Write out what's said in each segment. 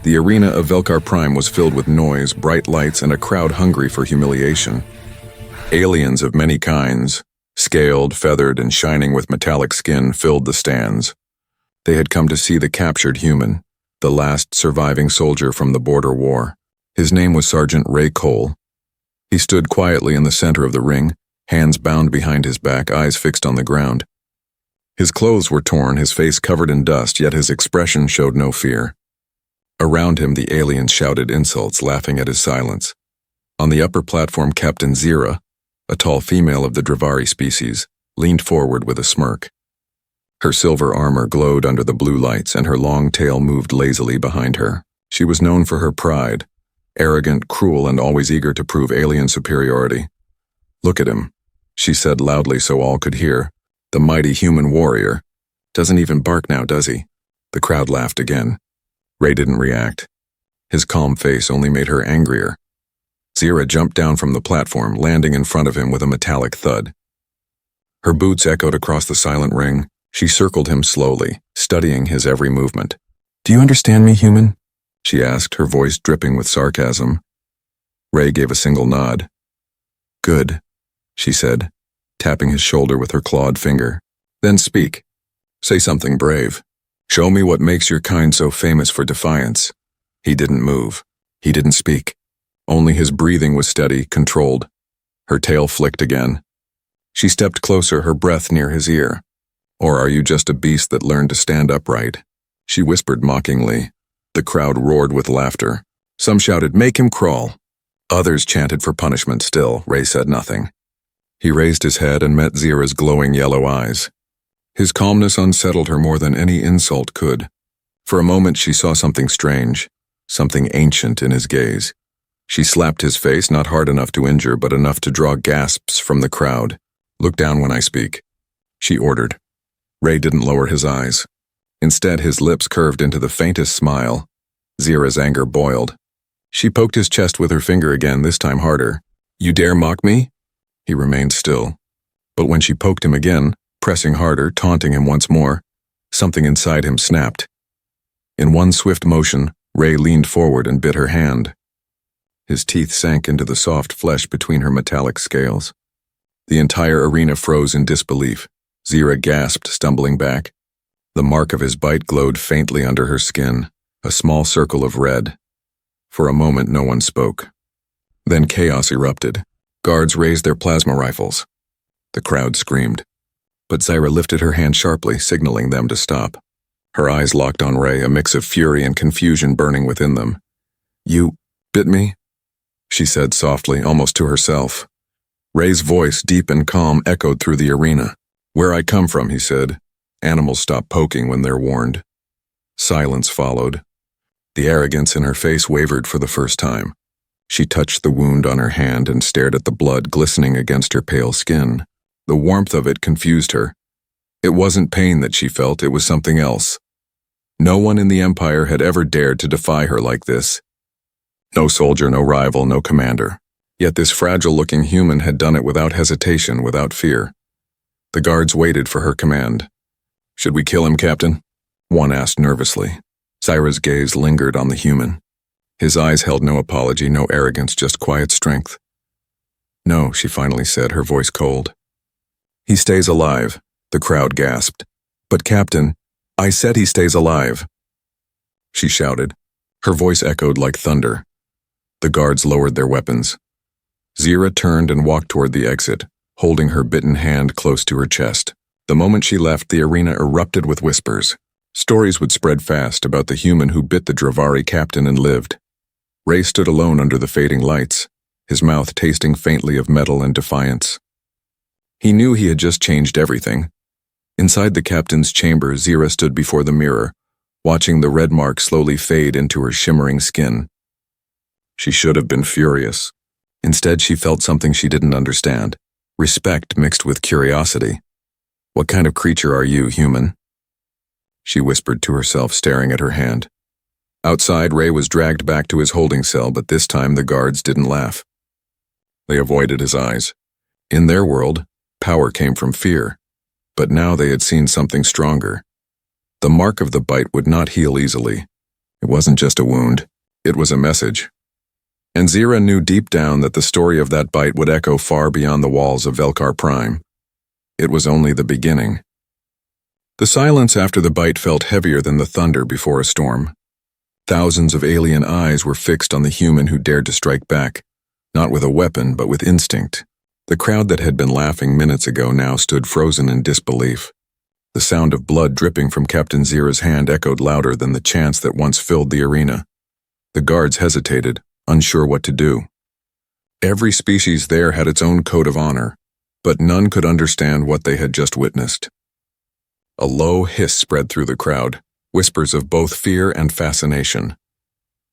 The arena of Velkar Prime was filled with noise, bright lights, and a crowd hungry for humiliation. Aliens of many kinds, scaled, feathered, and shining with metallic skin, filled the stands. They had come to see the captured human, the last surviving soldier from the border war. His name was Sergeant Ray Cole. He stood quietly in the center of the ring, hands bound behind his back, eyes fixed on the ground. His clothes were torn, his face covered in dust, yet his expression showed no fear. Around him, the aliens shouted insults, laughing at his silence. On the upper platform, Captain Zira, a tall female of the Dravari species, leaned forward with a smirk. Her silver armor glowed under the blue lights, and her long tail moved lazily behind her. She was known for her pride, arrogant, cruel, and always eager to prove alien superiority. "Look at him," she said loudly so all could hear. "The mighty human warrior. Doesn't even bark now, does he?" The crowd laughed again. Ray didn't react. His calm face only made her angrier. Zira jumped down from the platform, landing in front of him with a metallic thud. Her boots echoed across the silent ring. She circled him slowly, studying his every movement. "Do you understand me, human?" she asked, her voice dripping with sarcasm. Ray gave a single nod. "Good," she said, tapping his shoulder with her clawed finger. "Then speak. Say something brave. Show me what makes your kind so famous for defiance." He didn't move. He didn't speak. Only his breathing was steady, controlled. Her tail flicked again. She stepped closer, her breath near his ear. "Or are you just a beast that learned to stand upright?" she whispered mockingly. The crowd roared with laughter. Some shouted, "Make him crawl." Others chanted for punishment. Still, Ray said nothing. He raised his head and met Zira's glowing yellow eyes. His calmness unsettled her more than any insult could. For a moment she saw something strange, something ancient in his gaze. She slapped his face, not hard enough to injure, but enough to draw gasps from the crowd. "Look down when I speak," she ordered. Ray didn't lower his eyes. Instead, his lips curved into the faintest smile. Zira's anger boiled. She poked his chest with her finger again, this time harder. "You dare mock me?" He remained still. But when she poked him again, pressing harder, taunting him once more, something inside him snapped. In one swift motion, Ray leaned forward and bit her hand. His teeth sank into the soft flesh between her metallic scales. The entire arena froze in disbelief. Zira gasped, stumbling back. The mark of his bite glowed faintly under her skin, a small circle of red. For a moment, no one spoke. Then chaos erupted. Guards raised their plasma rifles. The crowd screamed. But Zira lifted her hand sharply, signaling them to stop. Her eyes locked on Ray, a mix of fury and confusion burning within them. "You bit me?" she said softly, almost to herself. Ray's voice, deep and calm, echoed through the arena. "Where I come from," he said. "Animals stop poking when they're warned." Silence followed. The arrogance in her face wavered for the first time. She touched the wound on her hand and stared at the blood glistening against her pale skin. The warmth of it confused her. It wasn't pain that she felt, it was something else. No one in the Empire had ever dared to defy her like this. No soldier, no rival, no commander. Yet this fragile-looking human had done it without hesitation, without fear. The guards waited for her command. "Should we kill him, Captain?" one asked nervously. Zira's gaze lingered on the human. His eyes held no apology, no arrogance, just quiet strength. "No," she finally said, her voice cold. "He stays alive," the crowd gasped. "But Captain, I said he stays alive," she shouted. Her voice echoed like thunder. The guards lowered their weapons. Zira turned and walked toward the exit, holding her bitten hand close to her chest. The moment she left, the arena erupted with whispers. Stories would spread fast about the human who bit the Dravari captain and lived. Ray stood alone under the fading lights, his mouth tasting faintly of metal and defiance. He knew he had just changed everything. Inside the captain's chamber, Zira stood before the mirror, watching the red mark slowly fade into her shimmering skin. She should have been furious. Instead, she felt something she didn't understand, respect mixed with curiosity. "What kind of creature are you, human?" she whispered to herself, staring at her hand. Outside, Ray was dragged back to his holding cell, but this time the guards didn't laugh. They avoided his eyes. In their world, power came from fear, but now they had seen something stronger. The mark of the bite would not heal easily. It wasn't just a wound. It was a message. And Zira knew deep down that the story of that bite would echo far beyond the walls of Velkar Prime. It was only the beginning. The silence after the bite felt heavier than the thunder before a storm. Thousands of alien eyes were fixed on the human who dared to strike back, not with a weapon but with instinct. The crowd that had been laughing minutes ago now stood frozen in disbelief. The sound of blood dripping from Captain Zira's hand echoed louder than the chants that once filled the arena. The guards hesitated, unsure what to do. Every species there had its own code of honor, but none could understand what they had just witnessed. A low hiss spread through the crowd, whispers of both fear and fascination.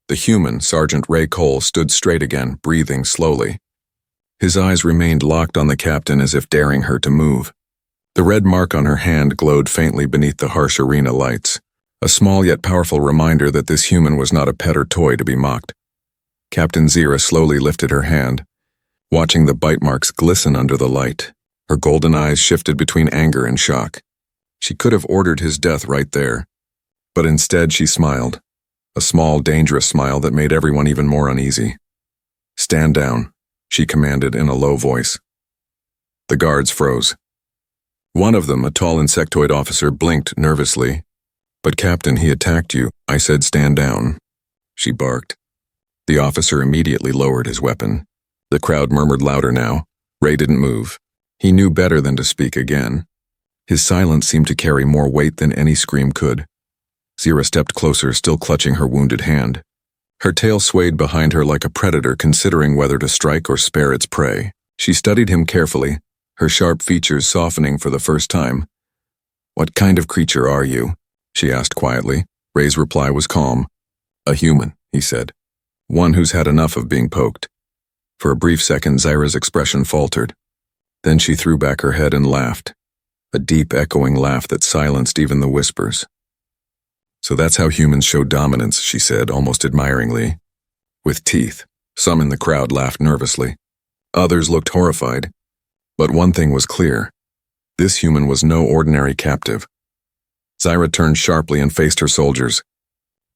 The human, Sergeant Ray Cole, stood straight again, breathing slowly. His eyes remained locked on the captain as if daring her to move. The red mark on her hand glowed faintly beneath the harsh arena lights, a small yet powerful reminder that this human was not a pet or toy to be mocked. Captain Zira slowly lifted her hand, watching the bite marks glisten under the light. Her golden eyes shifted between anger and shock. She could have ordered his death right there, but instead she smiled, a small, dangerous smile that made everyone even more uneasy. "Stand down," she commanded in a low voice. The guards froze. One of them, a tall insectoid officer, blinked nervously. "But Captain, he attacked you. I said stand down," she barked. The officer immediately lowered his weapon. The crowd murmured louder now. Ray didn't move. He knew better than to speak again. His silence seemed to carry more weight than any scream could. Zira stepped closer, still clutching her wounded hand. Her tail swayed behind her like a predator considering whether to strike or spare its prey. She studied him carefully, her sharp features softening for the first time. "What kind of creature are you?" she asked quietly. Ray's reply was calm. "A human," he said. "One who's had enough of being poked." For a brief second, Zira's expression faltered. Then she threw back her head and laughed, a deep, echoing laugh that silenced even the whispers. "So that's how humans show dominance," she said, almost admiringly. "With teeth." Some in the crowd laughed nervously. Others looked horrified. But one thing was clear. This human was no ordinary captive. Zira turned sharply and faced her soldiers.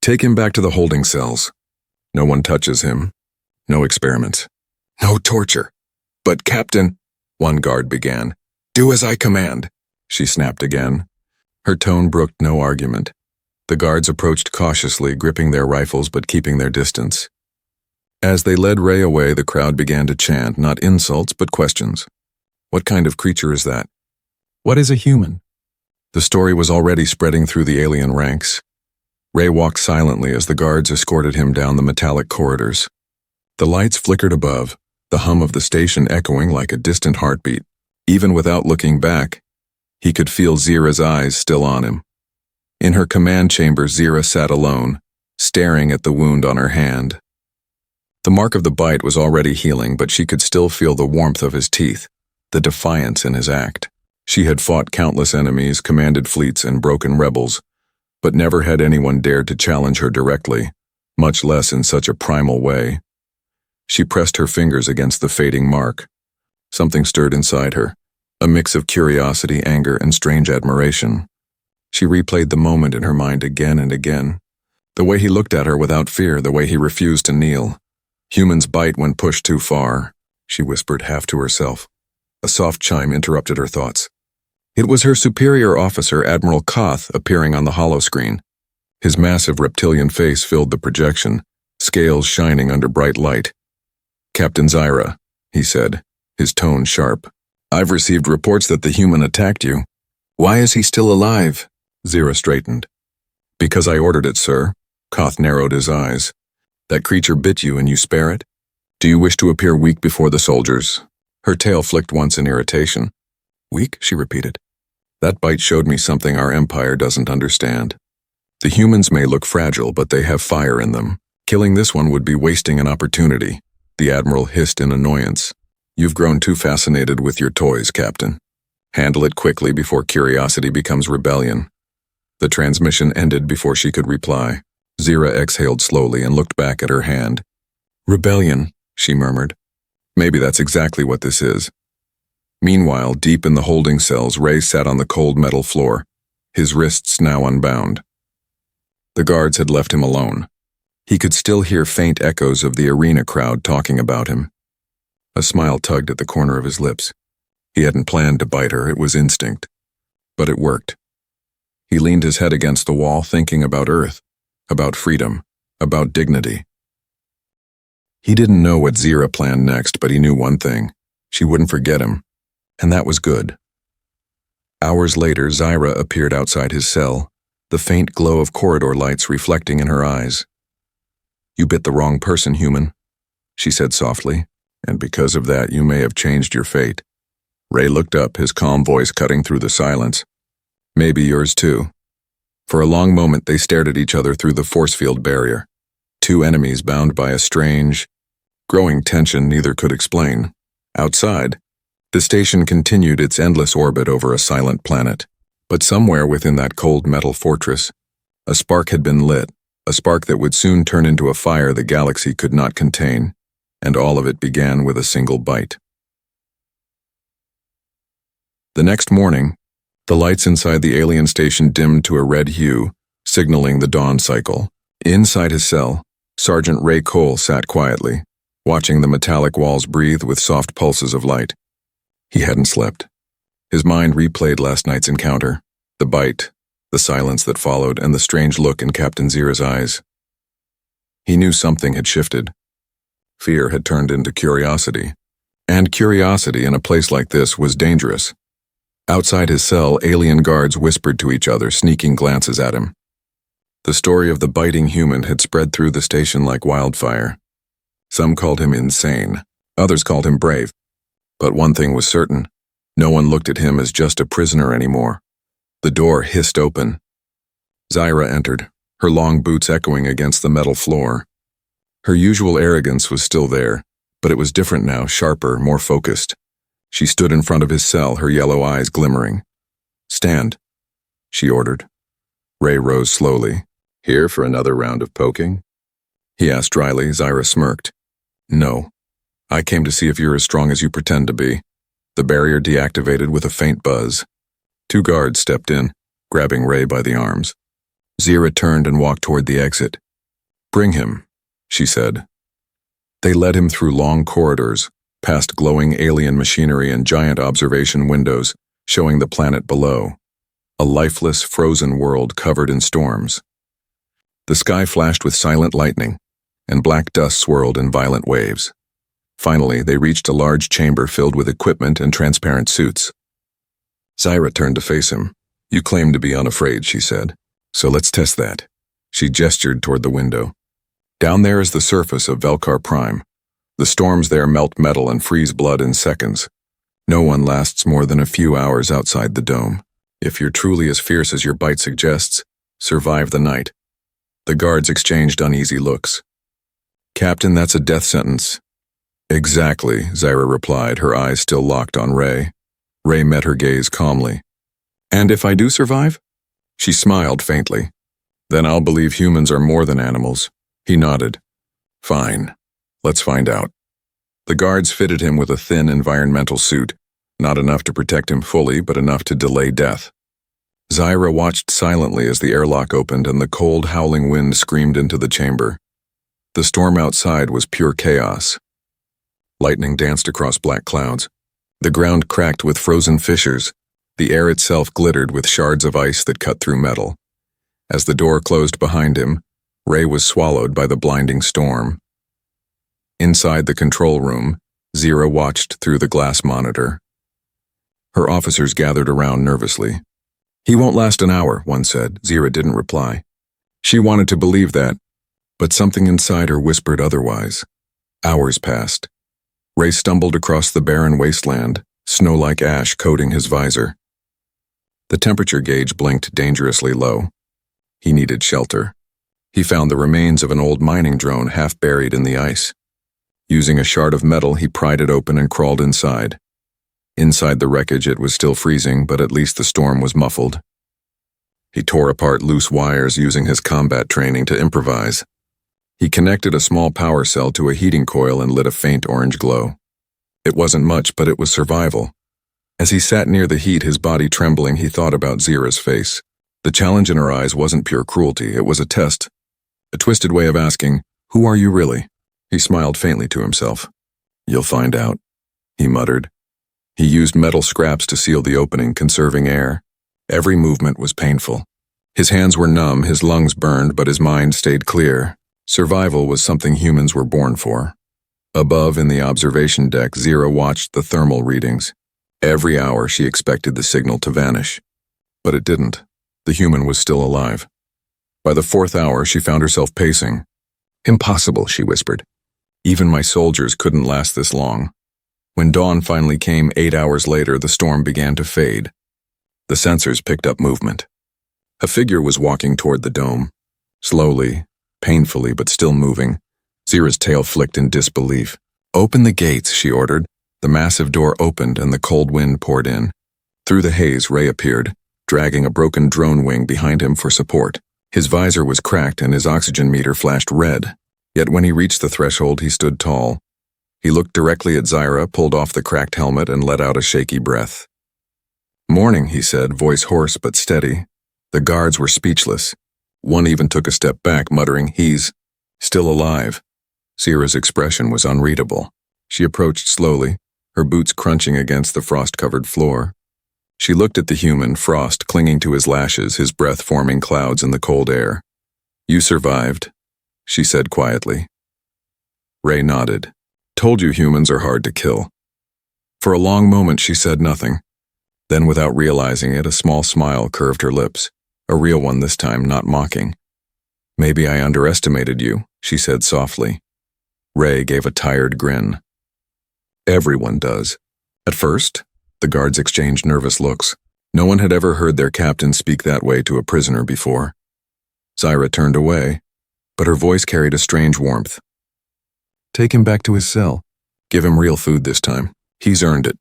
"Take him back to the holding cells. No one touches him. No experiments. No torture." "But Captain," one guard began. "Do as I command," she snapped again. Her tone brooked no argument. The guards approached cautiously, gripping their rifles but keeping their distance. As they led Ray away, the crowd began to chant, not insults but questions. "What kind of creature is that? What is a human?" The story was already spreading through the alien ranks. Ray walked silently as the guards escorted him down the metallic corridors. The lights flickered above, the hum of the station echoing like a distant heartbeat. Even without looking back, he could feel Zira's eyes still on him. In her command chamber, Zira sat alone, staring at the wound on her hand. The mark of the bite was already healing, but she could still feel the warmth of his teeth, the defiance in his act. She had fought countless enemies, commanded fleets, and broken rebels, but never had anyone dared to challenge her directly, much less in such a primal way. She pressed her fingers against the fading mark. Something stirred inside her, a mix of curiosity, anger, and strange admiration. She replayed the moment in her mind again and again. The way he looked at her without fear, the way he refused to kneel. "Humans bite when pushed too far," she whispered half to herself. A soft chime interrupted her thoughts. It was her superior officer, Admiral Koth, appearing on the holoscreen. His massive reptilian face filled the projection, scales shining under bright light. "Captain Zira," he said, his tone sharp. "I've received reports that the human attacked you. Why is he still alive?" Zira straightened. "Because I ordered it, sir." Koth narrowed his eyes. "That creature bit you and you spare it? Do you wish to appear weak before the soldiers?" Her tail flicked once in irritation. "Weak?" she repeated. "That bite showed me something our empire doesn't understand. The humans may look fragile, but they have fire in them. Killing this one would be wasting an opportunity." The Admiral hissed in annoyance. "You've grown too fascinated with your toys, Captain. Handle it quickly before curiosity becomes rebellion." The transmission ended before she could reply. Zira exhaled slowly and looked back at her hand. "Rebellion," she murmured. "Maybe that's exactly what this is." Meanwhile, deep in the holding cells, Ray sat on the cold metal floor, his wrists now unbound. The guards had left him alone. He could still hear faint echoes of the arena crowd talking about him. A smile tugged at the corner of his lips. He hadn't planned to bite her, it was instinct. But it worked. He leaned his head against the wall, thinking about Earth, about freedom, about dignity. He didn't know what Zira planned next, but he knew one thing. She wouldn't forget him. And that was good. Hours later, Zira appeared outside his cell, the faint glow of corridor lights reflecting in her eyes. "You bit the wrong person, human," she said softly, "and because of that you may have changed your fate." Ray looked up, his calm voice cutting through the silence. "Maybe yours too." For a long moment they stared at each other through the force field barrier. Two enemies bound by a strange, growing tension neither could explain. Outside, the station continued its endless orbit over a silent planet. But somewhere within that cold metal fortress, a spark had been lit, a spark that would soon turn into a fire the galaxy could not contain, and all of it began with a single bite. The next morning, the lights inside the alien station dimmed to a red hue, signaling the dawn cycle. Inside his cell, Sergeant Ray Cole sat quietly, watching the metallic walls breathe with soft pulses of light. He hadn't slept. His mind replayed last night's encounter, the bite, the silence that followed, and the strange look in Captain Zira's eyes. He knew something had shifted. Fear had turned into curiosity, and curiosity in a place like this was dangerous. Outside his cell, alien guards whispered to each other, sneaking glances at him. The story of the biting human had spread through the station like wildfire. Some called him insane, others called him brave. But one thing was certain, no one looked at him as just a prisoner anymore. The door hissed open. Zira entered, her long boots echoing against the metal floor. Her usual arrogance was still there, but it was different now, sharper, more focused. She stood in front of his cell, her yellow eyes glimmering. "Stand," she ordered. Ray rose slowly. "Here for another round of poking?" he asked dryly. Zira smirked. "No. I came to see if you're as strong as you pretend to be." The barrier deactivated with a faint buzz. Two guards stepped in, grabbing Ray by the arms. Zira turned and walked toward the exit. "Bring him," she said. They led him through long corridors, past glowing alien machinery and giant observation windows, showing the planet below. A lifeless, frozen world covered in storms. The sky flashed with silent lightning, and black dust swirled in violent waves. Finally, they reached a large chamber filled with equipment and transparent suits. Zira turned to face him. "You claim to be unafraid," she said. "So let's test that." She gestured toward the window. "Down there is the surface of Velkar Prime. The storms there melt metal and freeze blood in seconds. No one lasts more than a few hours outside the dome. If you're truly as fierce as your bite suggests, survive the night." The guards exchanged uneasy looks. "Captain, that's a death sentence." "Exactly," Zira replied, her eyes still locked on Ray. Ray met her gaze calmly. "And if I do survive?" She smiled faintly. "Then I'll believe humans are more than animals." He nodded. "Fine. Let's find out." The guards fitted him with a thin environmental suit, not enough to protect him fully, but enough to delay death. Zira watched silently as the airlock opened and the cold, howling wind screamed into the chamber. The storm outside was pure chaos. Lightning danced across black clouds. The ground cracked with frozen fissures. The air itself glittered with shards of ice that cut through metal. As the door closed behind him, Ray was swallowed by the blinding storm. Inside the control room, Zira watched through the glass monitor. Her officers gathered around nervously. "He won't last an hour," one said. Zira didn't reply. She wanted to believe that, but something inside her whispered otherwise. Hours passed. Ray stumbled across the barren wasteland, snow-like ash coating his visor. The temperature gauge blinked dangerously low. He needed shelter. He found the remains of an old mining drone half buried in the ice. Using a shard of metal, he pried it open and crawled inside. Inside the wreckage, it was still freezing, but at least the storm was muffled. He tore apart loose wires using his combat training to improvise. He connected a small power cell to a heating coil and lit a faint orange glow. It wasn't much, but it was survival. As he sat near the heat, his body trembling, he thought about Zira's face. The challenge in her eyes wasn't pure cruelty, it was a test. A twisted way of asking, "Who are you really?" He smiled faintly to himself. "You'll find out," he muttered. He used metal scraps to seal the opening, conserving air. Every movement was painful. His hands were numb, his lungs burned, but his mind stayed clear. Survival was something humans were born for. Above in the observation deck, Zira watched the thermal readings. Every hour she expected the signal to vanish. But it didn't. The human was still alive. By the 4th hour, she found herself pacing. "Impossible," she whispered. "Even my soldiers couldn't last this long." When dawn finally came 8 hours later, the storm began to fade. The sensors picked up movement. A figure was walking toward the dome. Slowly, painfully, but still moving. Zira's tail flicked in disbelief. "Open the gates," she ordered. The massive door opened and the cold wind poured in. Through the haze, Ray appeared, dragging a broken drone wing behind him for support. His visor was cracked and his oxygen meter flashed red. Yet when he reached the threshold, he stood tall. He looked directly at Zira, pulled off the cracked helmet, and let out a shaky breath. "Morning," he said, voice hoarse but steady. The guards were speechless. One even took a step back, muttering, "He's still alive." Zira's expression was unreadable. She approached slowly, her boots crunching against the frost-covered floor. She looked at the human, frost clinging to his lashes, his breath forming clouds in the cold air. "You survived," she said quietly. Ray nodded. "Told you humans are hard to kill." For a long moment she said nothing. Then, without realizing it, a small smile curved her lips. A real one this time, not mocking. "Maybe I underestimated you," she said softly. Ray gave a tired grin. "Everyone does." At first, the guards exchanged nervous looks. No one had ever heard their captain speak that way to a prisoner before. Zira turned away, but her voice carried a strange warmth. "Take him back to his cell. Give him real food this time. He's earned it."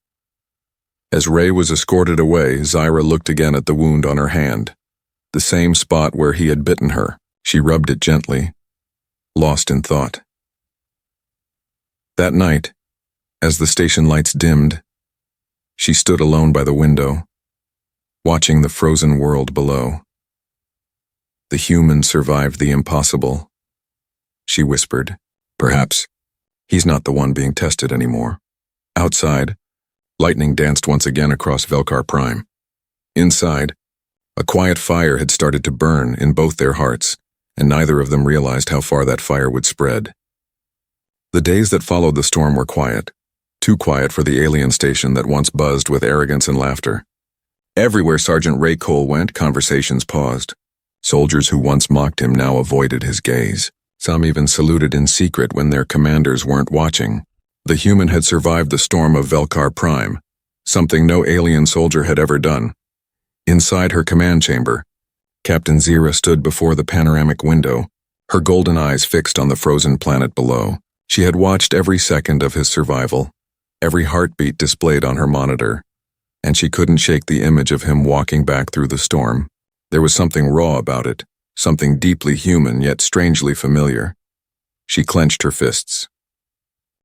As Ray was escorted away, Zira looked again at the wound on her hand. The same spot where he had bitten her. She rubbed it gently, lost in thought. That night, as the station lights dimmed, she stood alone by the window, watching the frozen world below. "The human survived the impossible," she whispered. "Perhaps he's not the one being tested anymore." Outside, lightning danced once again across Velkar Prime. Inside, a quiet fire had started to burn in both their hearts, and neither of them realized how far that fire would spread. The days that followed the storm were quiet, too quiet for the alien station that once buzzed with arrogance and laughter. Everywhere Sergeant Ray Cole went, conversations paused. Soldiers who once mocked him now avoided his gaze. Some even saluted in secret when their commanders weren't watching. The human had survived the storm of Velkar Prime, something no alien soldier had ever done. Inside her command chamber, Captain Zira stood before the panoramic window, her golden eyes fixed on the frozen planet below. She had watched every second of his survival, every heartbeat displayed on her monitor, and she couldn't shake the image of him walking back through the storm. There was something raw about it, something deeply human yet strangely familiar. She clenched her fists.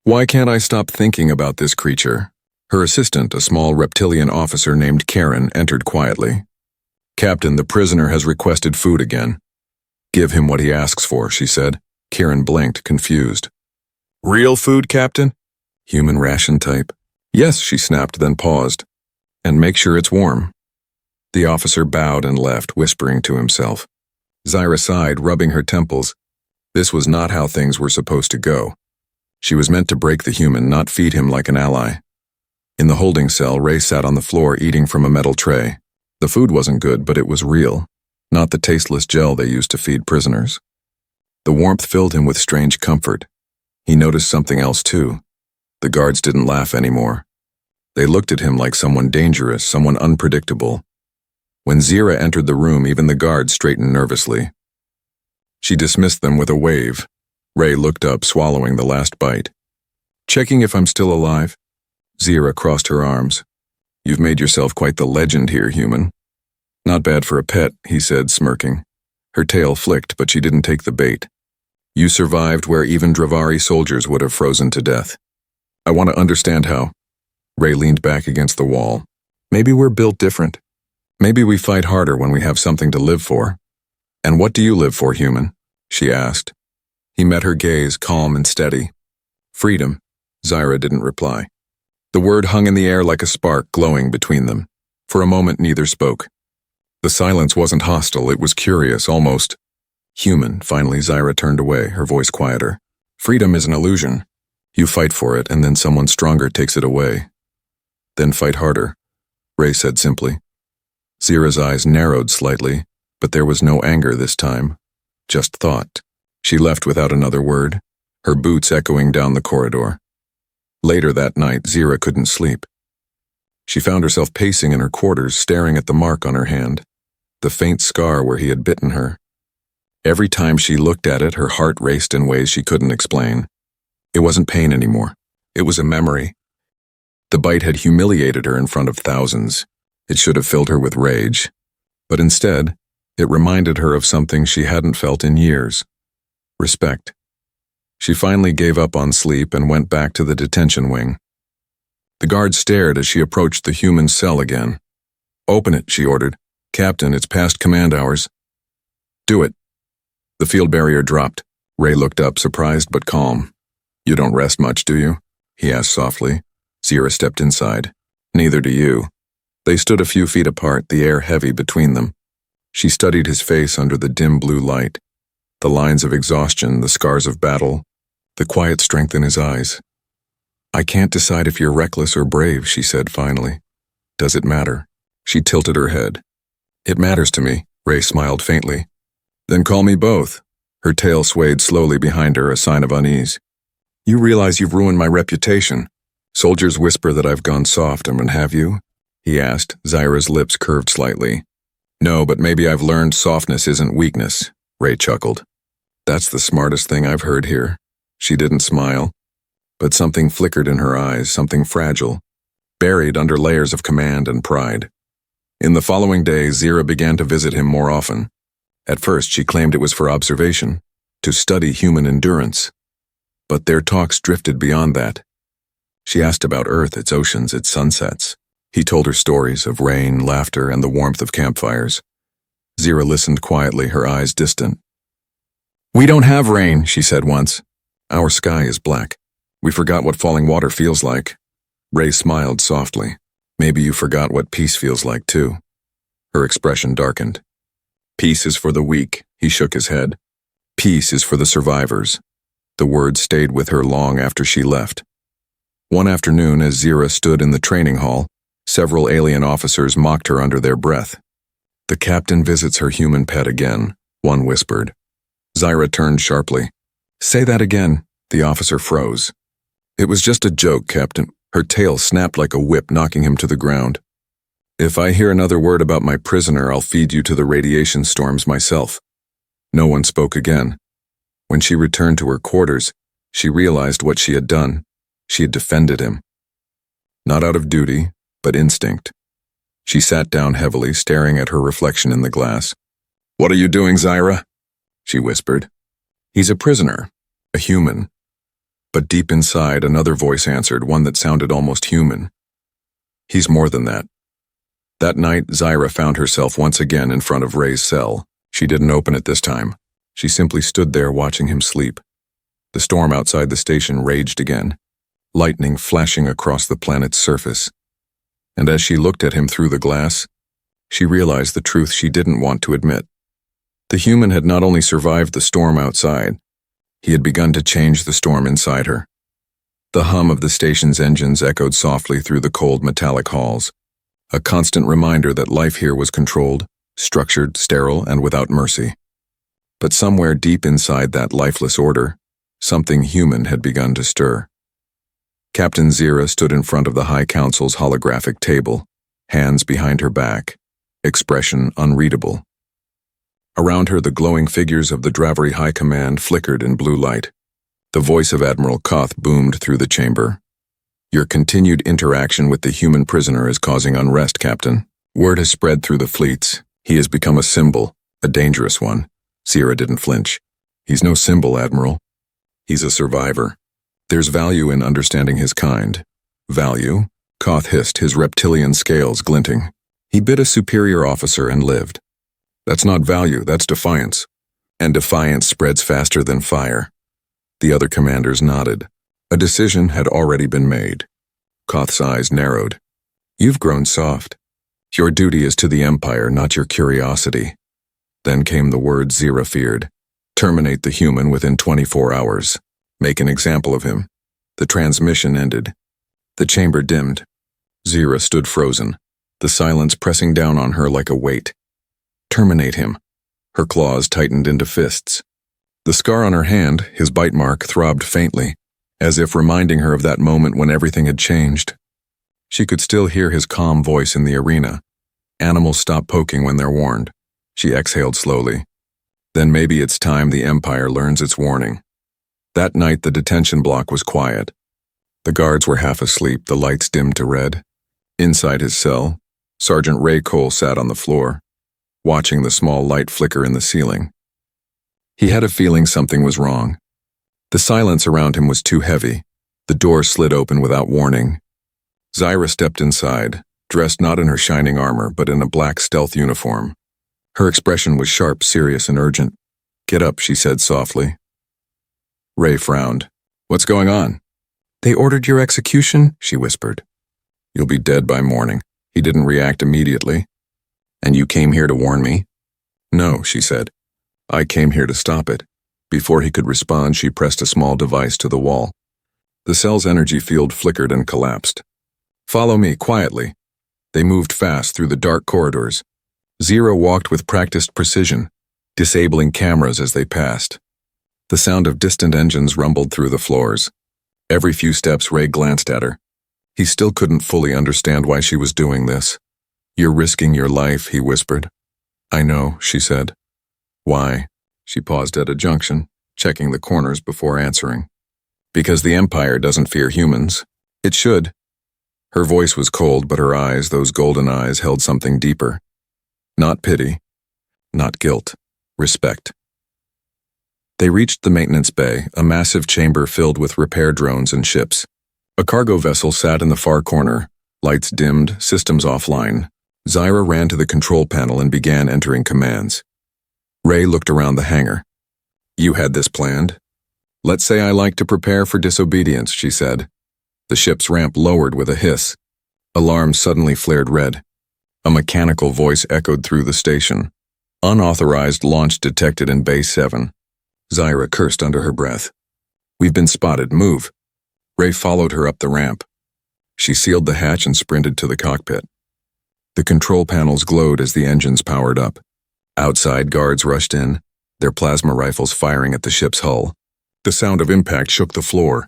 "Why can't I stop thinking about this creature?" Her assistant, a small reptilian officer named Karen, entered quietly. "Captain, the prisoner has requested food again." "Give him what he asks for," she said. Karen blinked, confused. "Real food, Captain?" "Human ration type." "Yes," she snapped, then paused. "And make sure it's warm." The officer bowed and left, whispering to himself. Zira sighed, rubbing her temples. This was not how things were supposed to go. She was meant to break the human, not feed him like an ally. In the holding cell, Ray sat on the floor eating from a metal tray. The food wasn't good, but it was real, not the tasteless gel they used to feed prisoners. The warmth filled him with strange comfort. He noticed something else too. The guards didn't laugh anymore. They looked at him like someone dangerous, someone unpredictable. When Zira entered the room, even the guards straightened nervously. She dismissed them with a wave. Ray looked up, swallowing the last bite. "Checking if I'm still alive?" Zira crossed her arms. "You've made yourself quite the legend here, human." "Not bad for a pet," he said, smirking. Her tail flicked, but she didn't take the bait. "You survived where even Dravari soldiers would have frozen to death. I want to understand how." Ray leaned back against the wall. "Maybe we're built different. Maybe we fight harder when we have something to live for. And what do you live for, human? She asked. He met her gaze, calm and steady. Freedom. Zyra didn't reply. The word hung in the air like a spark glowing between them. For a moment neither spoke. The silence wasn't hostile, it was curious, almost human. Finally, Zyra turned away, her voice quieter. Freedom is an illusion. You fight for it, and then someone stronger takes it away. Then fight harder, Ray said simply. Zyra's eyes narrowed slightly, but there was no anger this time, just thought. She left without another word, her boots echoing down the corridor. Later that night, Zyra couldn't sleep. She found herself pacing in her quarters, staring at the mark on her hand, the faint scar where he had bitten her. Every time she looked at it, her heart raced in ways she couldn't explain. It wasn't pain anymore. It was a memory. The bite had humiliated her in front of thousands. It should have filled her with rage. But instead, it reminded her of something she hadn't felt in years. Respect. She finally gave up on sleep and went back to the detention wing. The guard stared as she approached the human cell again. Open it, she ordered. Captain, it's past command hours. Do it. The field barrier dropped. Ray looked up, surprised but calm. You don't rest much, do you? He asked softly. Zyra stepped inside. Neither do you. They stood a few feet apart, the air heavy between them. She studied his face under the dim blue light. The lines of exhaustion, the scars of battle, the quiet strength in his eyes. I can't decide if you're reckless or brave, she said finally. Does it matter? She tilted her head. It matters to me, Ray smiled faintly. Then call me both. Her tail swayed slowly behind her, a sign of unease. You realize you've ruined my reputation. Soldiers whisper that I've gone soft, and have you? He asked, Zyra's lips curved slightly. No, but maybe I've learned softness isn't weakness, Ray chuckled. That's the smartest thing I've heard here. She didn't smile, but something flickered in her eyes, something fragile, buried under layers of command and pride. In the following days, Zyra began to visit him more often. At first, she claimed it was for observation, to study human endurance. But their talks drifted beyond that. She asked about Earth, its oceans, its sunsets. He told her stories of rain, laughter, and the warmth of campfires. Zyra listened quietly, her eyes distant. We don't have rain, she said once. Our sky is black. We forgot what falling water feels like. Ray smiled softly. Maybe you forgot what peace feels like, too. Her expression darkened. Peace is for the weak, he shook his head. Peace is for the survivors. The words stayed with her long after she left. One afternoon, as Zyra stood in the training hall, several alien officers mocked her under their breath. The captain visits her human pet again, one whispered. Zyra turned sharply. Say that again. The officer froze. It was just a joke, Captain. Her tail snapped like a whip, knocking him to the ground. If I hear another word about my prisoner, I'll feed you to the radiation storms myself. No one spoke again. When she returned to her quarters, she realized what she had done. She had defended him. Not out of duty, but instinct. She sat down heavily, staring at her reflection in the glass. What are you doing, Zyra? She whispered. He's a prisoner, a human. But deep inside, another voice answered, one that sounded almost human. He's more than that. That night, Zyra found herself once again in front of Ray's cell. She didn't open it this time. She simply stood there watching him sleep. The storm outside the station raged again, lightning flashing across the planet's surface. And as she looked at him through the glass, she realized the truth she didn't want to admit. The human had not only survived the storm outside, he had begun to change the storm inside her. The hum of the station's engines echoed softly through the cold metallic halls, a constant reminder that life here was controlled, structured, sterile, and without mercy. But somewhere deep inside that lifeless order, something human had begun to stir. Captain Zyra stood in front of the High Council's holographic table, hands behind her back, expression unreadable. Around her, the glowing figures of the Dravery High Command flickered in blue light. The voice of Admiral Koth boomed through the chamber. Your continued interaction with the human prisoner is causing unrest, Captain. Word has spread through the fleets. He has become a symbol, a dangerous one. Zyra didn't flinch. He's no symbol, Admiral. He's a survivor. There's value in understanding his kind. Value? Koth hissed, his reptilian scales glinting. He bit a superior officer and lived. That's not value, that's defiance. And defiance spreads faster than fire. The other commanders nodded. A decision had already been made. Koth's eyes narrowed. You've grown soft. Your duty is to the Empire, not your curiosity. Then came the word Zira feared. Terminate the human within 24 hours. Make an example of him. The transmission ended. The chamber dimmed. Zira stood frozen, the silence pressing down on her like a weight. Terminate him. Her claws tightened into fists. The scar on her hand, his bite mark, throbbed faintly, as if reminding her of that moment when everything had changed. She could still hear his calm voice in the arena. Animals stop poking when they're warned. She exhaled slowly. Then maybe it's time the Empire learns its warning. That night the detention block was quiet. The guards were half asleep, the lights dimmed to red. Inside his cell, Sergeant Ray Cole sat on the floor, watching the small light flicker in the ceiling. He had a feeling something was wrong. The silence around him was too heavy. The door slid open without warning. Zira stepped inside, dressed not in her shining armor, but in a black stealth uniform. Her expression was sharp, serious, and urgent. Get up, she said softly. Ray frowned. What's going on? They ordered your execution, she whispered. You'll be dead by morning. He didn't react immediately. And you came here to warn me? No, she said. I came here to stop it. Before he could respond, she pressed a small device to the wall. The cell's energy field flickered and collapsed. Follow me, quietly. They moved fast through the dark corridors. Zira walked with practiced precision, disabling cameras as they passed. The sound of distant engines rumbled through the floors. Every few steps, Ray glanced at her. He still couldn't fully understand why she was doing this. You're risking your life, he whispered. I know, she said. Why? She paused at a junction, checking the corners before answering. Because the Empire doesn't fear humans. It should. Her voice was cold, but her eyes, those golden eyes, held something deeper. Not pity. Not guilt. Respect. They reached the maintenance bay, a massive chamber filled with repair drones and ships. A cargo vessel sat in the far corner, lights dimmed, systems offline. Zira ran to the control panel and began entering commands. Ray looked around the hangar. You had this planned? Let's say I like to prepare for disobedience, she said. The ship's ramp lowered with a hiss. Alarms suddenly flared red. A mechanical voice echoed through the station. Unauthorized launch detected in Bay 7. Zira cursed under her breath. We've been spotted, move. Ray followed her up the ramp. She sealed the hatch and sprinted to the cockpit. The control panels glowed as the engines powered up. Outside, guards rushed in, their plasma rifles firing at the ship's hull. The sound of impact shook the floor.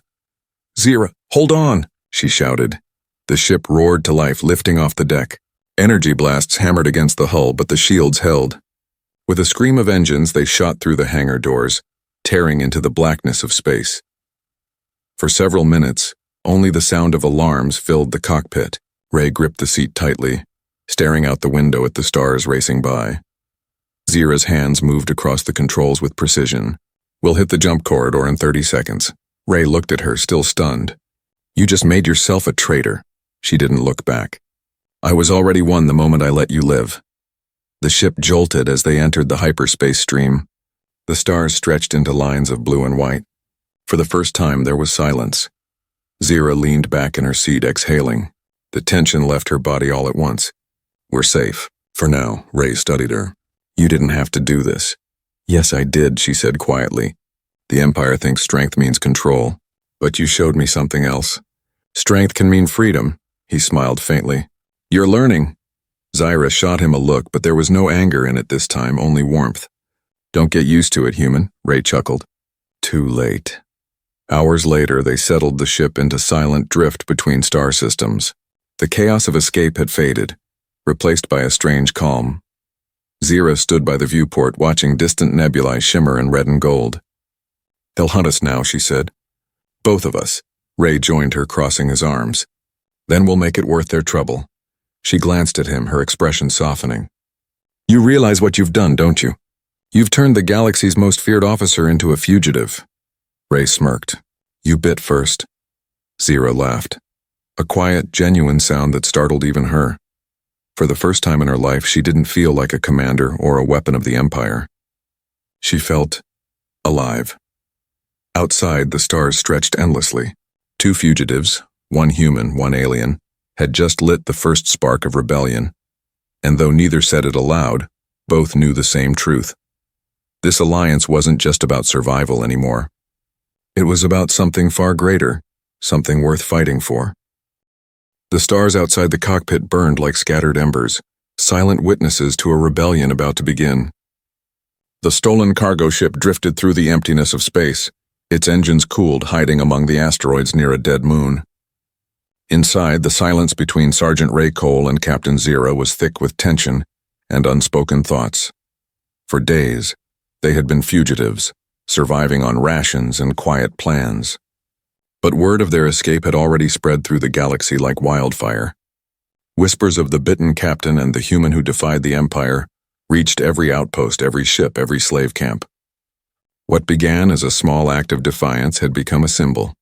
Zira, hold on, she shouted. The ship roared to life, lifting off the deck. Energy blasts hammered against the hull, but the shields held. With a scream of engines, they shot through the hangar doors, tearing into the blackness of space. For several minutes, only the sound of alarms filled the cockpit. Ray gripped the seat tightly, staring out the window at the stars racing by. Zira's hands moved across the controls with precision. We'll hit the jump corridor in 30 seconds. Ray looked at her, still stunned. You just made yourself a traitor. She didn't look back. I was already one the moment I let you live. The ship jolted as they entered the hyperspace stream. The stars stretched into lines of blue and white. For the first time, there was silence. Zira leaned back in her seat, exhaling. The tension left her body all at once. We're safe. For now, Ray studied her. You didn't have to do this. Yes, I did, she said quietly. The Empire thinks strength means control. But you showed me something else. Strength can mean freedom, he smiled faintly. You're learning. Zira shot him a look, but there was no anger in it this time, only warmth. Don't get used to it, human, Ray chuckled. Too late. Hours later, they settled the ship into silent drift between star systems. The chaos of escape had faded, replaced by a strange calm. Zira stood by the viewport, watching distant nebulae shimmer in red and gold. They'll hunt us now, she said. Both of us. Ray joined her, crossing his arms. Then we'll make it worth their trouble. She glanced at him, her expression softening. You realize what you've done, don't you? You've turned the galaxy's most feared officer into a fugitive. Ray smirked. You bit first. Zira laughed. A quiet, genuine sound that startled even her. For the first time in her life, she didn't feel like a commander or a weapon of the Empire. She felt alive. Outside, the stars stretched endlessly. 2 fugitives, 1 human, 1 alien, had just lit the first spark of rebellion. And though neither said it aloud, both knew the same truth. This alliance wasn't just about survival anymore. It was about something far greater, something worth fighting for. The stars outside the cockpit burned like scattered embers, silent witnesses to a rebellion about to begin. The stolen cargo ship drifted through the emptiness of space, its engines cooled, hiding among the asteroids near a dead moon. Inside, the silence between Sergeant Ray Cole and Captain Zira was thick with tension and unspoken thoughts. For days, they had been fugitives, surviving on rations and quiet plans. But word of their escape had already spread through the galaxy like wildfire. Whispers of the bitten captain and the human who defied the Empire reached every outpost, every ship, every slave camp. What began as a small act of defiance had become a symbol.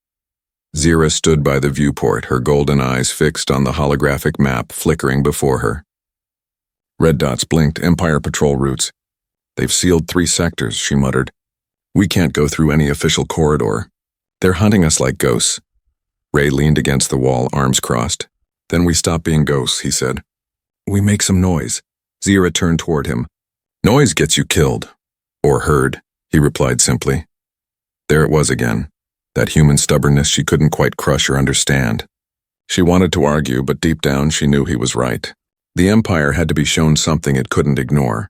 Zira stood by the viewport, her golden eyes fixed on the holographic map flickering before her. Red dots blinked, Empire patrol routes. They've sealed 3 sectors, she muttered. We can't go through any official corridor. They're hunting us like ghosts. Ray leaned against the wall, arms crossed. Then we stop being ghosts, he said. We make some noise. Zira turned toward him. Noise gets you killed. Or heard, he replied simply. There it was again, that human stubbornness she couldn't quite crush or understand. She wanted to argue, but deep down she knew he was right. The Empire had to be shown something it couldn't ignore.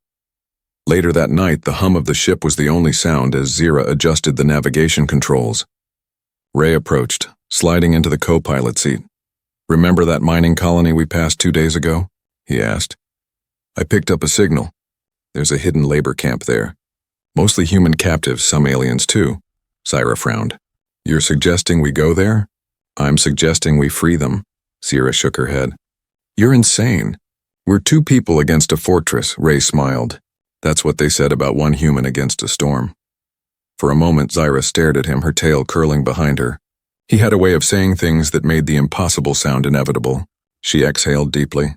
Later that night, the hum of the ship was the only sound as Zira adjusted the navigation controls. Ray approached, sliding into the co-pilot seat. Remember that mining colony we passed 2 days ago? He asked. I picked up a signal. There's a hidden labor camp there. Mostly human captives, some aliens too. Zira frowned. You're suggesting we go there? I'm suggesting we free them. Zira shook her head. You're insane. We're 2 people against a fortress, Ray smiled. That's what they said about 1 human against a storm. For a moment, Zira stared at him, her tail curling behind her. He had a way of saying things that made the impossible sound inevitable. She exhaled deeply.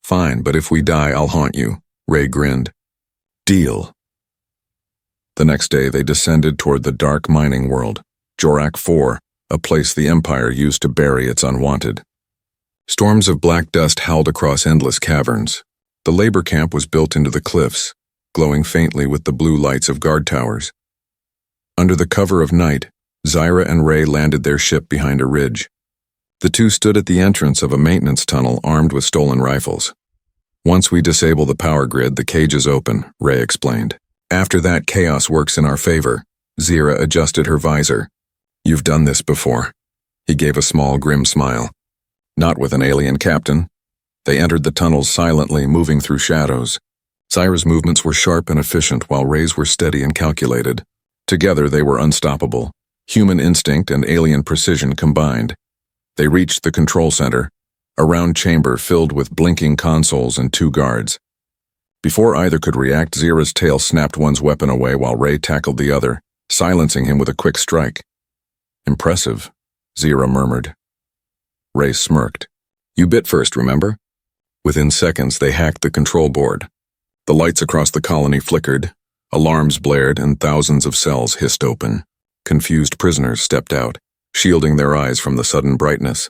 Fine, but if we die, I'll haunt you. Ray grinned. Deal. The next day, they descended toward the dark mining world, Jorak 4, a place the Empire used to bury its unwanted. Storms of black dust howled across endless caverns. The labor camp was built into the cliffs, glowing faintly with the blue lights of guard towers. Under the cover of night, Zira and Ray landed their ship behind a ridge. The 2 stood at the entrance of a maintenance tunnel armed with stolen rifles. Once we disable the power grid, the cage is open, Ray explained. After that, chaos works in our favor. Zira adjusted her visor. You've done this before. He gave a small, grim smile. Not with an alien captain. They entered the tunnels silently, moving through shadows. Zira's movements were sharp and efficient, while Ray's were steady and calculated. Together, they were unstoppable. Human instinct and alien precision combined. They reached the control center, a round chamber filled with blinking consoles and 2 guards. Before either could react, Zira's tail snapped one's weapon away while Ray tackled the other, silencing him with a quick strike. Impressive, Zira murmured. Ray smirked. You bit first, remember? Within seconds, they hacked the control board. The lights across the colony flickered, alarms blared, and thousands of cells hissed open. Confused prisoners stepped out, shielding their eyes from the sudden brightness.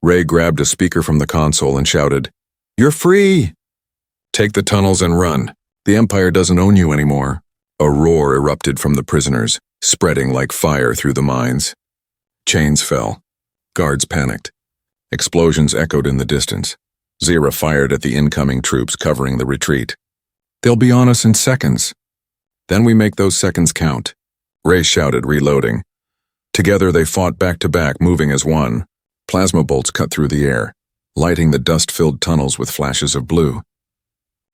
Ray grabbed a speaker from the console and shouted, You're free! Take the tunnels and run. The Empire doesn't own you anymore. A roar erupted from the prisoners, spreading like fire through the mines. Chains fell. Guards panicked. Explosions echoed in the distance. Zira fired at the incoming troops covering the retreat. They'll be on us in seconds. Then we make those seconds count. Ray shouted, reloading. Together they fought back to back, moving as one. Plasma bolts cut through the air, lighting the dust-filled tunnels with flashes of blue.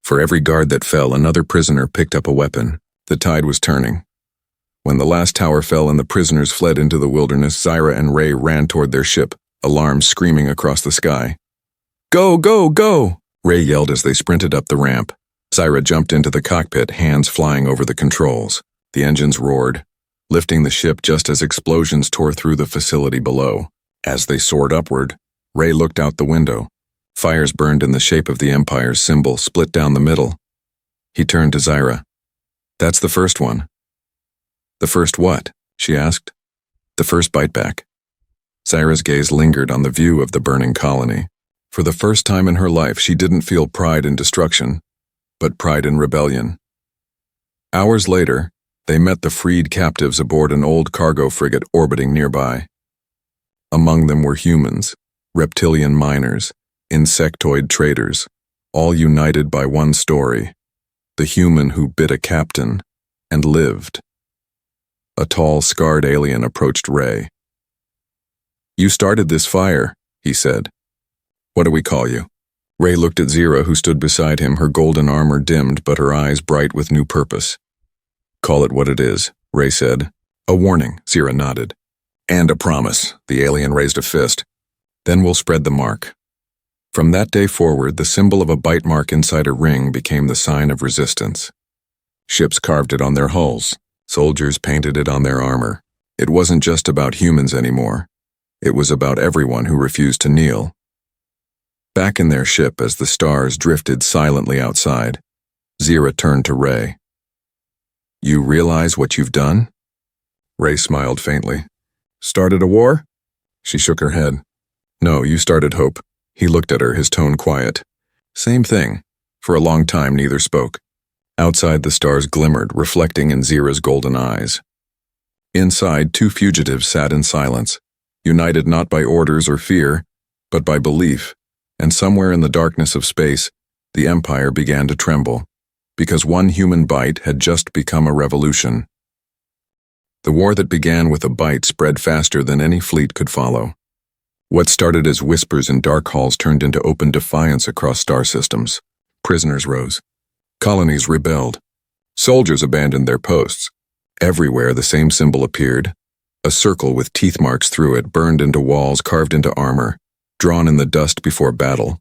For every guard that fell, another prisoner picked up a weapon. The tide was turning. When the last tower fell and the prisoners fled into the wilderness, Zira and Ray ran toward their ship, alarms screaming across the sky. Go, go, go! Ray yelled as they sprinted up the ramp. Zira jumped into the cockpit, hands flying over the controls. The engines roared, lifting the ship just as explosions tore through the facility below. As they soared upward, Ray looked out the window. Fires burned in the shape of the Empire's symbol, split down the middle. He turned to Zyra. That's the first one. The first what? She asked. The first bite back. Zyra's gaze lingered on the view of the burning colony. For the first time in her life, she didn't feel pride in destruction, but pride in rebellion. Hours later, they met the freed captives aboard an old cargo frigate orbiting nearby. Among them were humans, reptilian miners, insectoid traders, all united by one story: the human who bit a captain and lived. A tall, scarred alien approached Ray. "You started this fire," he said. "What do we call you?" Ray looked at Zyra, who stood beside him, her golden armor dimmed but her eyes bright with new purpose. "Call it what it is," Ray said. "A warning," Zyra nodded. "And a promise," the alien raised a fist. "Then we'll spread the mark." From that day forward, the symbol of a bite mark inside a ring became the sign of resistance. Ships carved it on their hulls. Soldiers painted it on their armor. It wasn't just about humans anymore. It was about everyone who refused to kneel. Back in their ship, as the stars drifted silently outside, Zyra turned to Ray. "You realize what you've done?" Ray smiled faintly. "Started a war?" She shook her head. "No, you started hope." He looked at her, his tone quiet. "Same thing." For a long time, neither spoke. Outside, the stars glimmered, reflecting in Zyra's golden eyes. Inside, two fugitives sat in silence, united not by orders or fear, but by belief, and somewhere in the darkness of space, the Empire began to tremble, because one human bite had just become a revolution. The war that began with a bite spread faster than any fleet could follow. What started as whispers in dark halls turned into open defiance across star systems. Prisoners rose. Colonies rebelled. Soldiers abandoned their posts. Everywhere the same symbol appeared, a circle with teeth marks through it, burned into walls, carved into armor, drawn in the dust before battle.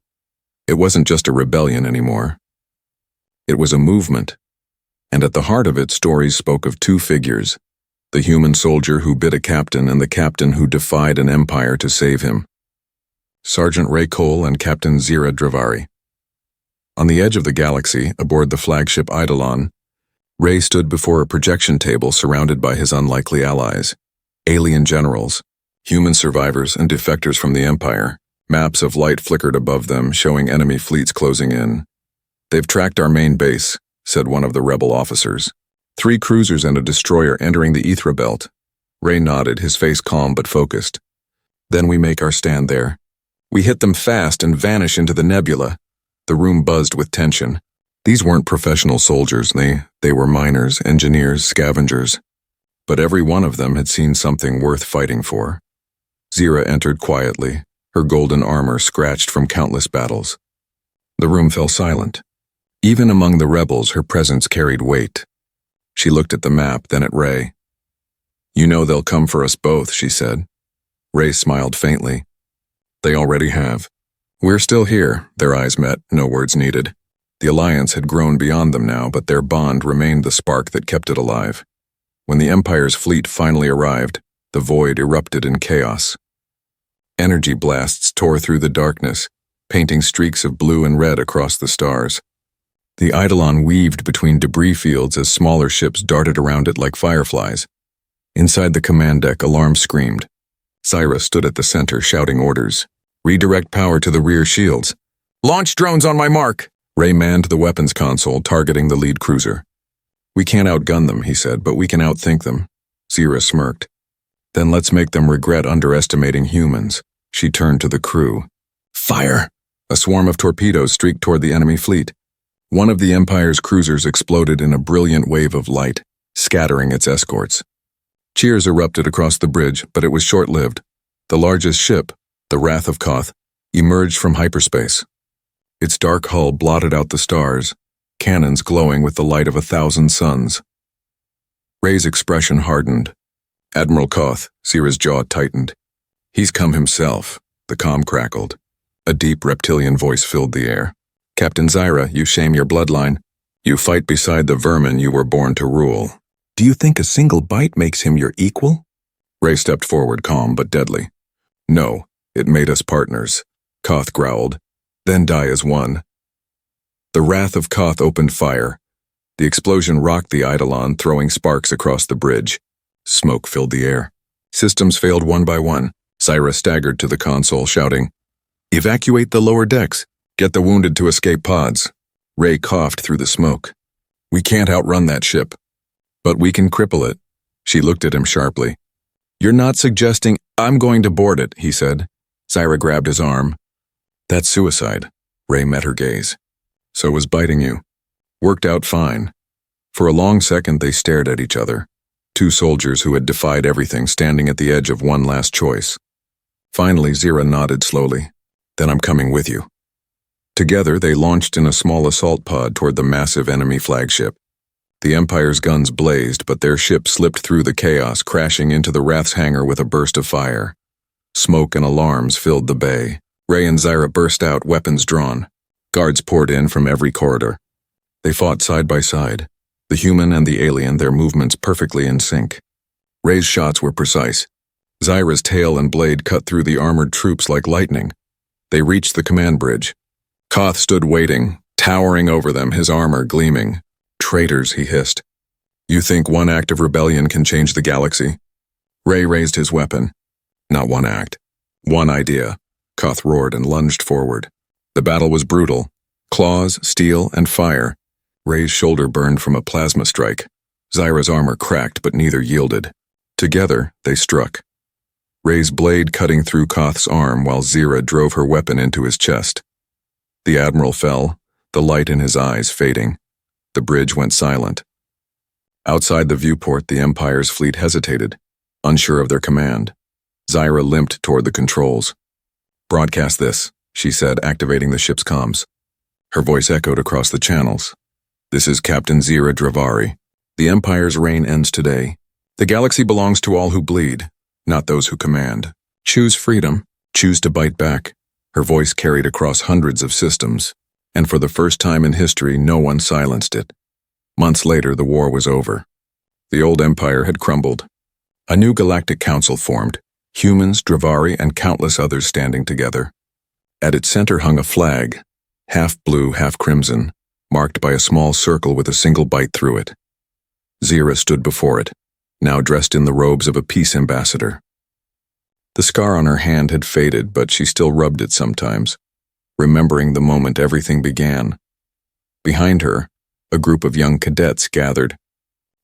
It wasn't just a rebellion anymore. It was a movement, and at the heart of it, stories spoke of two figures: the human soldier who bit a captain and the captain who defied an empire to save him. Sergeant Ray Cole and Captain Zyra Dravari. On the edge of the galaxy, aboard the flagship Eidolon, Ray stood before a projection table surrounded by his unlikely allies, alien generals, human survivors and defectors from the Empire. Maps of light flickered above them, showing enemy fleets closing in. "They've tracked our main base," said one of the rebel officers. 3 cruisers and a destroyer entering the Ethra belt. Ray nodded, his face calm but focused. "Then we make our stand there. We hit them fast and vanish into the nebula." The room buzzed with tension. These weren't professional soldiers. They were miners, engineers, scavengers. But every one of them had seen something worth fighting for. Zyra entered quietly, her golden armor scratched from countless battles. The room fell silent. Even among the rebels, her presence carried weight. She looked at the map, then at Ray. "You know they'll come for us both," she said. Ray smiled faintly. "They already have. We're still here." Their eyes met, no words needed. The alliance had grown beyond them now, but their bond remained the spark that kept it alive. When the Empire's fleet finally arrived, the void erupted in chaos. Energy blasts tore through the darkness, painting streaks of blue and red across the stars. The Eidolon weaved between debris fields as smaller ships darted around it like fireflies. Inside the command deck, alarms screamed. Zyra stood at the center, shouting orders. "Redirect power to the rear shields." "Launch drones on my mark!" Ray manned the weapons console, targeting the lead cruiser. "We can't outgun them," he said, "but we can outthink them." Zyra smirked. "Then let's make them regret underestimating humans." She turned to the crew. "Fire!" A swarm of torpedoes streaked toward the enemy fleet. One of the Empire's cruisers exploded in a brilliant wave of light, scattering its escorts. Cheers erupted across the bridge, but it was short-lived. The largest ship, the Wrath of Koth, emerged from hyperspace. Its dark hull blotted out the stars, cannons glowing with the light of 1,000 suns. Ray's expression hardened. "Admiral Koth," Zyra's jaw tightened. "He's come himself," the comm crackled. A deep reptilian voice filled the air. "Captain Zyra, you shame your bloodline. You fight beside the vermin you were born to rule. Do you think a single bite makes him your equal?" Ray stepped forward, calm but deadly. "No, it made us partners," Koth growled. then die as one. The wrath of Koth opened fire. The explosion rocked the Eidolon, throwing sparks across the bridge. Smoke filled the air. Systems failed one by one. Zyra staggered to the console, shouting, "Evacuate the lower decks. Get the wounded to escape pods." Ray coughed through the smoke. "We can't outrun that ship. But we can cripple it." She looked at him sharply. "You're not suggesting—" "I'm going to board it," he said. Zyra grabbed his arm. "That's suicide." Ray met her gaze. "So was biting you." "Worked out fine." For a long second they stared at each other. Two soldiers who had defied everything, standing at the edge of one last choice. Finally, Zyra nodded slowly. "Then I'm coming with you." Together, they launched in a small assault pod toward the massive enemy flagship. The Empire's guns blazed, but their ship slipped through the chaos, crashing into the Wrath's hangar with a burst of fire. Smoke and alarms filled the bay. Ray and Zyra burst out, weapons drawn. Guards poured in from every corridor. They fought side by side, the human and the alien, their movements perfectly in sync. Ray's shots were precise. Zyra's tail and blade cut through the armored troops like lightning. They reached the command bridge. Koth stood waiting, towering over them, his armor gleaming. "Traitors," he hissed. "You think one act of rebellion can change the galaxy?" Ray raised his weapon. "Not one act. One idea." Koth roared and lunged forward. The battle was brutal. Claws, steel, and fire. Ray's shoulder burned from a plasma strike. Zyra's armor cracked, but neither yielded. Together, they struck. Ray's blade cutting through Koth's arm while Zyra drove her weapon into his chest. The Admiral fell, the light in his eyes fading. The bridge went silent. Outside the viewport, the Empire's fleet hesitated, unsure of their command. Zyra limped toward the controls. "Broadcast this," she said, activating the ship's comms. Her voice echoed across the channels. "This is Captain Zyra Dravari. The Empire's reign ends today. The galaxy belongs to all who bleed, not those who command. Choose freedom. Choose to bite back." Her voice carried across hundreds of systems, and for the first time in history, no one silenced it. Months later, the war was over. The old empire had crumbled. A new galactic council formed, humans, Dravari, and countless others standing together. At its center hung a flag, half blue, half crimson, marked by a small circle with a single bite through it. Zyra stood before it, now dressed in the robes of a peace ambassador. The scar on her hand had faded, but she still rubbed it sometimes, remembering the moment everything began. Behind her, a group of young cadets gathered.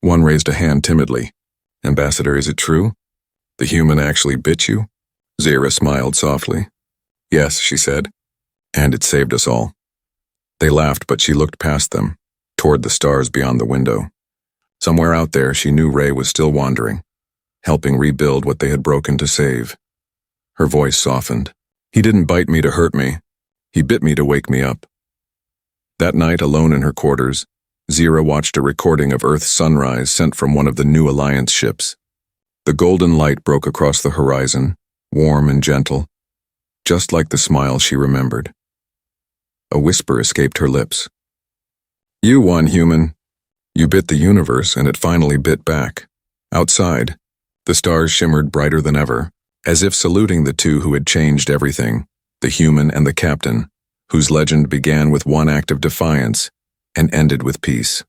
One raised a hand timidly. "Ambassador, is it true? The human actually bit you?" Zyra smiled softly. "Yes," she said, "and it saved us all." They laughed, but she looked past them, toward the stars beyond the window. Somewhere out there, she knew Ray was still wandering, helping rebuild what they had broken to save. Her voice softened. "He didn't bite me to hurt me. He bit me to wake me up." That night, alone in her quarters, Zyra watched a recording of Earth's sunrise sent from one of the new Alliance ships. The golden light broke across the horizon, warm and gentle, just like the smile she remembered. A whisper escaped her lips. "You won, human. You bit the universe, and it finally bit back." Outside, the stars shimmered brighter than ever, as if saluting the two who had changed everything, the human and the captain, whose legend began with one act of defiance and ended with peace.